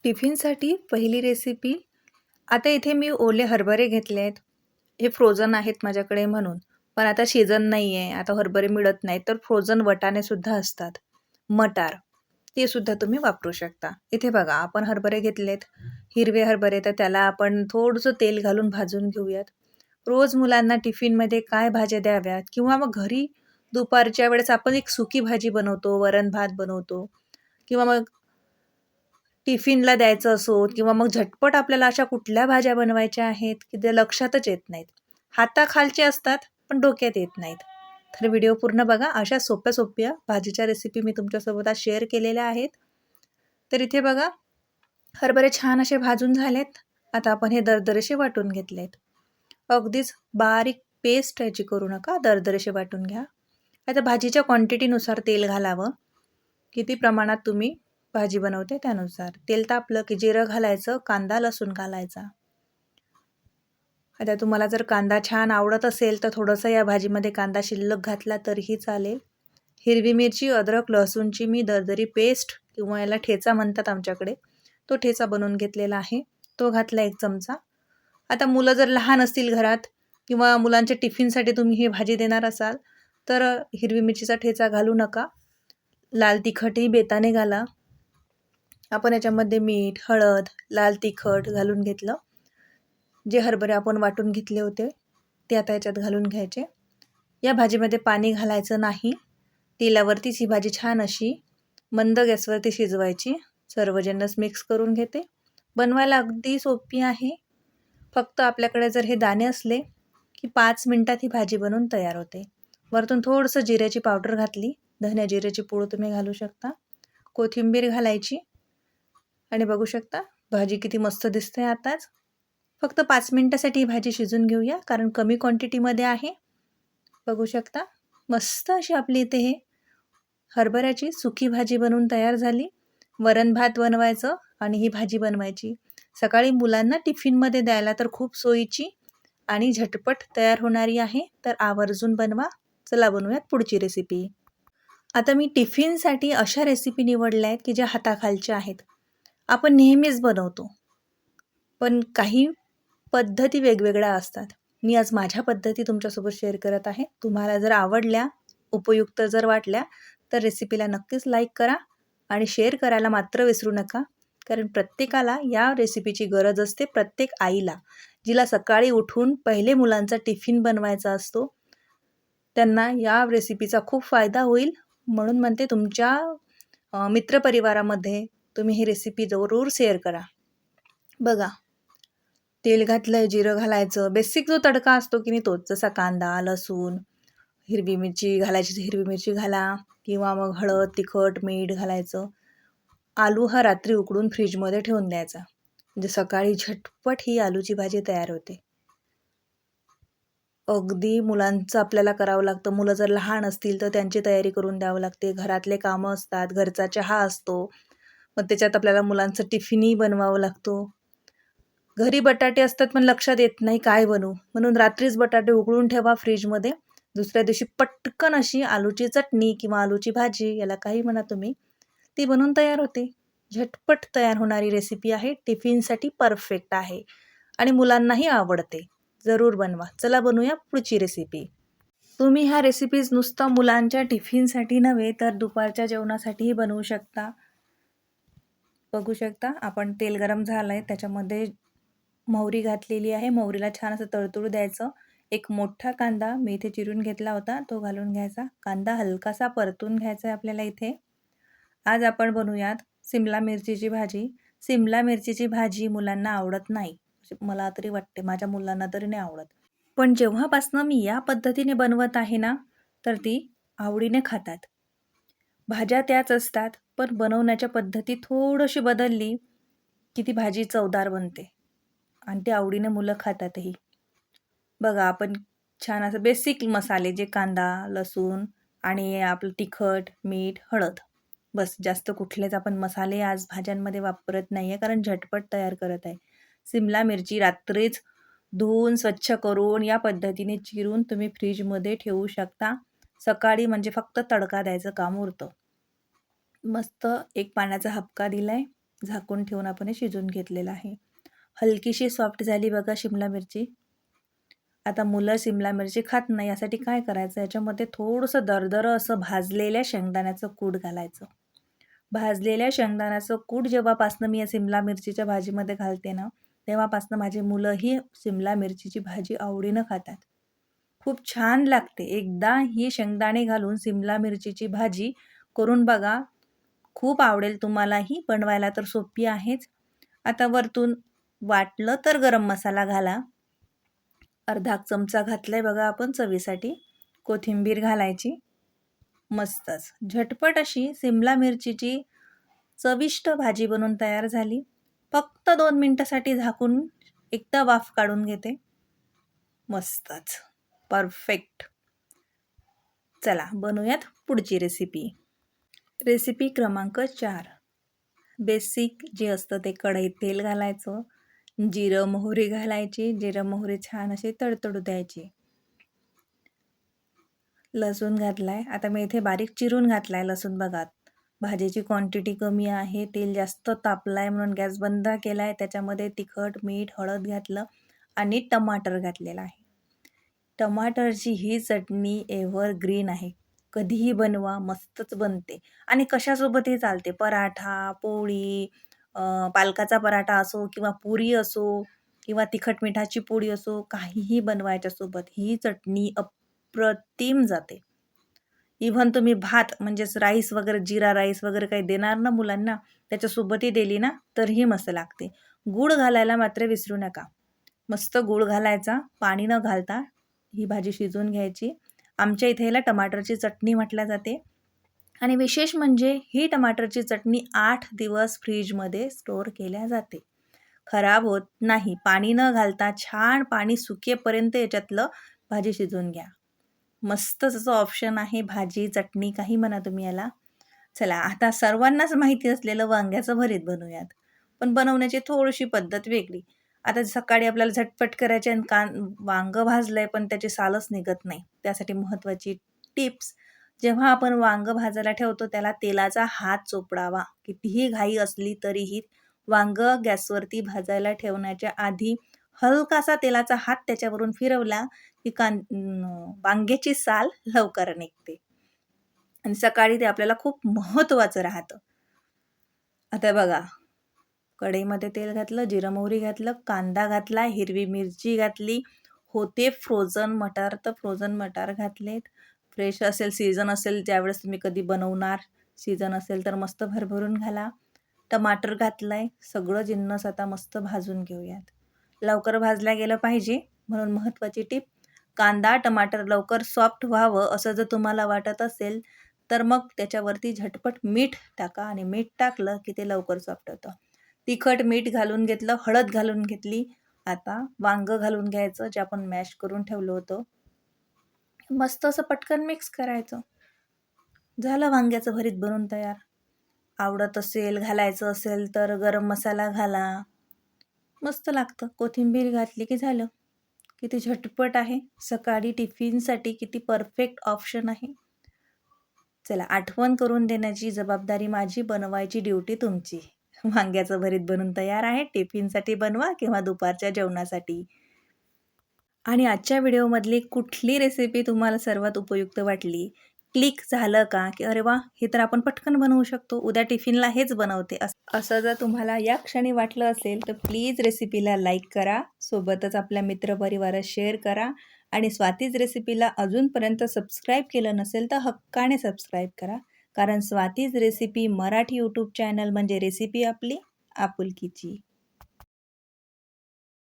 टिफिनसाठी पहिली रेसिपी. आता इथे मी ओले हरभरे घेतले आहेत. हे फ्रोझन आहेत माझ्याकडे म्हणून. पण आता सीझन नाही आहे. आता हरभरे मिळत नाहीत, तर फ्रोझन वाटाणेसुद्धा असतात. मटार, ते सुद्धा तुम्ही वापरू शकता. इथे बघा, आपण हरभरे घेतलेत, हिरवे हरभरे, तर त्याला आपण थोडंसं तेल घालून भाजून घेऊयात. रोज मुलांना टिफिनमध्ये काय भाज्या द्याव्यात किंवा मग घरी दुपारच्या वेळेस आपण एक सुकी भाजी बनवतो, वरण भात बनवतो किंवा मग टिफिनला द्यायचं असो किंवा मग झटपट आपल्याला अशा कुठल्या भाज्या बनवायच्या आहेत की त्या लक्षातच येत नाहीत. हाताखालचे असतात पण डोक्यात येत नाहीत. तर व्हिडिओ पूर्ण बघा. अशा सोप्या सोप्या भाजीच्या रेसिपी मी तुमच्यासोबत आज शेअर केलेल्या आहेत. तर इथे बघा, हरभरे छान असे भाजून झालेत. आता आपण हे दरदरेसे वाटून घेतलेत. अगदीच बारीक पेस्ट याची करू नका, दरदरेसे वाटून घ्या. आता भाजीच्या क्वांटिटीनुसार तेल घालावं. किती प्रमाणात तुम्ही भाजी बनवते त्यानुसार. तेल तापलं की जिरं घालायचं, कांदा लसूण घालायचा. आता तुम्हाला जर कांदा छान आवडत असेल तर थोडंसं या भाजीमध्ये कांदा शिल्लक घातला तरीही चालेल. हिरवी मिरची, अद्रक, लसूणची मी दरदरी पेस्ट किंवा याला ठेचा म्हणतात आमच्याकडे, तो ठेचा बनवून घेतलेला आहे, तो घातला 1 चमचा. आता मुलं जर लहान असतील घरात किंवा मुलांच्या टिफिनसाठी तुम्ही ही भाजी देणार असाल तर हिरवी मिरचीचा ठेचा घालू नका. लाल तिखटही बेताने घाला. आपण याच्यामध्ये मीठ, हळद, लाल तिखट घालून घेतलं. जे हरभरे आपण वाटून घेतले होते ते आता याच्यात घालून घ्यायचे. या भाजीमध्ये पाणी घालायचं नाही. तेलावरतीच ही भाजी छान अशी मंद गॅसवरती शिजवायची. सर्व जिन्नस मिक्स करून घेते. बनवायला अगदी सोपी आहे. फक्त आपल्याकडे जर हे दाणे असले की 5 मिनिटात ही भाजी बनवून तयार होते. वरतून थोडंसं जिऱ्याची पावडर घातली. धन्या जिऱ्याची पूड तुम्ही घालू शकता. कोथिंबीर घालायची आणि बघू शकता भाजी किती मस्त दिसते आताच. फक्त 5 मिनिटासाठी ही भाजी शिजून घेऊया, कारण कमी क्वांटिटीमध्ये आहे. बघू शकता मस्त अशी आपली इथे हे हरभऱ्याची सुकी भाजी बनवून तयार झाली. वरण भात बनवायचं आणि ही भाजी बनवायची. सकाळी मुलांना टिफिनमध्ये द्यायला तर खूप सोयीची आणि झटपट तयार होणारी आहे. तर आवर्जून बनवा. चला बनवूयात पुढची रेसिपी. आता मी टिफिनसाठी अशा रेसिपी निवडल्या आहेत की ज्या हाताखालच्या आहेत. आपण नेहमीच बनवतो, पण काही पद्धती वेगवेगळ्या असतात. मी आज माझ्या पद्धती तुमच्यासोबत शेअर करत आहे. तुम्हाला जर आवडल्या, उपयुक्त जर वाटल्या तर रेसिपीला नक्कीच लाईक करा आणि शेअर करायला मात्र विसरू नका. कारण प्रत्येकाला या रेसिपीची गरज असते. प्रत्येक आईला, जिला सकाळी उठून पहिले मुलांचा टिफिन बनवायचा असतो, त्यांना या रेसिपीचा खूप फायदा होईल. म्हणून म्हणते तुमच्या मित्रपरिवारामध्ये तुम्ही ही रेसिपी जरूर शेअर करा. बघा, तेल घातलं, जिरं घालायचं, बेसिक जो तडका असतो की नाही तोच. जसा कांदा, लसूण, हिरवी मिरची घालायची, हिरवी मिरची घाला किंवा मग हळद, तिखट, मीठ घालायचं. आलू हा रात्री उकडून फ्रीजमध्ये ठेवून द्यायचा, म्हणजे सकाळी झटपट ही आलूची भाजी तयार होते. अगदी मुलांचं आपल्याला करावं लागतं. मुलं जर लहान असतील तर त्यांची तयारी करून द्यावं लागते. घरातले कामं असतात, घरचा चहा असतो, मग त्याच्यात आपल्याला मुलांचं टिफिनही बनवावं लागतो. घरी बटाटे असतात पण लक्षात येत नाही काय बनवू, म्हणून रात्रीच बटाटे उकळून ठेवा फ्रीजमध्ये. दुसऱ्या दिवशी पटकन अशी आलूची चटणी किंवा आलूची भाजी, याला काही म्हणा तुम्ही, ती बनवून तयार होते. झटपट तयार होणारी रेसिपी आहे. टिफिनसाठी परफेक्ट आहे आणि मुलांनाही आवडते. जरूर बनवा. चला बनवूया पुढची रेसिपी. तुम्ही ह्या रेसिपीज नुसतं मुलांच्या टिफिनसाठी नव्हे तर दुपारच्या जेवणासाठीही बनवू शकता. बघू शकता आपण तेल गरम झालं आहे, त्याच्यामध्ये मोहरी घातलेली आहे. मोहरीला छान असं तळतळू द्यायचं. एक मोठा कांदा मी इथे चिरून घेतला होता, तो घालून घ्यायचा. कांदा हलकासा परतून घ्यायचा आहे आपल्याला इथे. आज आपण बनवूयात सिमला मिरचीची भाजी. सिमला मिरचीची भाजी मुलांना आवडत नाही, मला तरी वाटते. माझ्या मुलांना तरी नाही आवडत. पण जेव्हापासनं मी या पद्धतीने बनवत आहे ना, तर ती आवडीने खातात. भाज्या त्याच असतात, पण बनवण्याच्या पद्धती थोडीशी बदलली की ती भाजी चवदार बनते आणि ते आवडीने मुलं खातातही. बघा, आपण छान असं बेसिक मसाले, जे कांदा, लसूण आणि आपलं तिखट, मीठ, हळद, बस. जास्त कुठलेच आपण मसाले आज भाज्यांमध्ये वापरत नाही आहे, कारण झटपट तयार करत आहे. सिमला मिरची रात्रीच धुवून स्वच्छ करून या पद्धतीने चिरून तुम्ही फ्रीजमध्ये ठेवू शकता. सकाळी म्हणजे फक्त तडका द्यायचं काम उरतं. मस्त एक पाण्याचा हबका दिला आहे झाकून ठेवून आपण हे शिजवून घेतलेलं आहे. हलकीशी सॉफ्ट झाली बघा शिमला मिरची. आता मुलं शिमला मिरची खात नाही, यासाठी काय करायचं, याच्यामध्ये थोडंसं दरदरं असं भाजलेल्या शेंगदाण्याचं कूट घालायचं. भाजलेल्या शेंगदाण्याचं कूट जेव्हापासनं मी या शिमला मिरचीच्या भाजीमध्ये घालते ना, तेव्हापासनं माझी मुलंही शिमला मिरचीची भाजी आवडीनं खातात. खूप छान लागते. एकदा ही शेंगदाणे घालून शिमला मिरचीची भाजी करून बघा. खूप आवडेल तुम्हालाही. बनवायला तर सोपी आहेच. आता वरतून वाटलं तर गरम मसाला घाला. अर्धा चमचा घातलाय बघा आपण चवीसाठी. कोथिंबीर घालायची. मस्तच झटपट अशी शिमला मिरचीची चविष्ट भाजी बनवून तयार झाली. फक्त 2 मिनिटासाठी झाकून एकदा वाफ काढून घेते. मस्तच परफेक्ट. चला बनवूयात पुढची रेसिपी. रेसिपी क्रमांक 4. बेसिक जे असतं ते कढईत तेल घालायचं, जिरं मोहरी घालायची. जिरं मोहरी छान अशी तडतडू द्यायची. लसूण घातलाय. आता मी इथे बारीक चिरून घातलाय लसूण बघा. भाजीची क्वांटिटी कमी आहे, तेल जास्त तापलाय म्हणून गॅस बंद केलाय. त्याच्यामध्ये तिखट, मीठ, हळद घातलं आणि टमाटर घातलेलं आहे. टमाटरची ही चटणी एव्हरग्रीन आहे. कधीही बनवा, मस्तच बनते आणि कशासोबतही चालते. पराठा, पोळी, पालकाचा पराठा असो किंवा पुरी असो किंवा तिखट मिठाची पोळी असो, काहीही बनवायच्यासोबत ही चटणी अप्रतिम जाते. इव्हन तुम्ही भात म्हणजेच राईस वगैरे, जीरा राईस वगैरे काही देणार ना मुलांना, त्याच्यासोबतही दिली ना तरीही मस्त लागते. गूळ घालायला मात्र विसरू नका. मस्त गूळ घालायचा, पाणी न घालता ही भाजी शिजवून घ्यायची. आमच्या इथे याला टमाटरची चटणी म्हटल्या जाते आणि विशेष म्हणजे ही टमाटरची चटणी 8 दिवस फ्रीजमध्ये स्टोअर केल्या जाते. खराब होत नाही. पाणी न घालता छान पाणी सुकेपर्यंत याच्यातलं भाजी शिजवून घ्या. मस्तच असं ऑप्शन आहे, भाजी, चटणी काही म्हणा तुम्ही याला. चला आता सर्वांनाच माहिती असलेलं वांग्याचं भरीत बनवूयात. पण बनवण्याची थोडीशी पद्धत वेगळी. आता सकाळी आपल्याला झटपट करायचे आणि वांगं भाजलंय पण त्याची सालच निघत नाही. त्यासाठी महत्त्वाची टिप्स, जेव्हा आपण वांगं भाजायला ठेवतो त्याला तेलाचा हात चोपडावा. कितीही घाई असली तरीही वांगं गॅसवरती भाजायला ठेवण्याच्या आधी हलकासा तेलाचा हात त्याच्यावरून फिरवला की वांग्याची साल लवकर निघते आणि सकाळी ते आपल्याला खूप महत्त्वाचं राहतं. आता बघा, कढईमध्ये तेल घातलं, जिरं मोहरी घातलं, कांदा घातला, हिरवी मिरची घातली. होते फ्रोझन मटार तर फ्रोझन मटार घातलेत. फ्रेश असेल, सीझन असेल, ज्यावेळेस तुम्ही कधी बनवणार, सीझन असेल तर मस्त भरभरून घाला. टमाटर घातलंय. सगळं जिन्नस आता मस्त भाजून घेऊयात. लवकर भाजल्या गेलं पाहिजे म्हणून महत्त्वाची टीप, कांदा टमाटर लवकर सॉफ्ट व्हावं असं जर तुम्हाला वाटत असेल तर मग त्याच्यावरती झटपट मीठ टाका आणि मीठ टाकलं की ते लवकर सॉफ्ट होतं. तिखट मीठ घालून घेतलं, हळद घालून घेतली. आता वांगं घालून घ्यायचं जे आपण मॅश करून ठेवलं होतं. मस्त असं पटकन मिक्स करायचं. झालं वांग्याचं भरीत बनवून तयार. आवडत असेल, घालायचं असेल तर गरम मसाला घाला. मस्त लागतं. कोथिंबीर घातली की झालं. किती झटपट आहे. सकाळी टिफिनसाठी किती परफेक्ट ऑप्शन आहे. चला, आठवण करून देण्याची जबाबदारी माझी, बनवायची ड्युटी तुमची. वांग्याचं भरीत बनून तयार आहे. टिफिनसाठी बनवा किंवा दुपारच्या जेवणासाठी. आणि आजच्या व्हिडिओमधली कुठली रेसिपी तुम्हाला सर्वात उपयुक्त वाटली? क्लिक झालं का की अरे वा, हे तर आपण पटकन बनवू शकतो, उद्या टिफिनला हेच बनवते, असं जर तुम्हाला या क्षणी वाटलं असेल तर प्लीज रेसिपीला लाईक करा. सोबतच आपल्या मित्रपरिवारात शेअर करा आणि स्वातीज रेसिपीला अजूनपर्यंत सबस्क्राईब केलं नसेल तर हक्काने सबस्क्राईब करा. कारण Swati's recipe Marathi YouTube channel म्हणजे रेसिपी आपली आपुलकीची.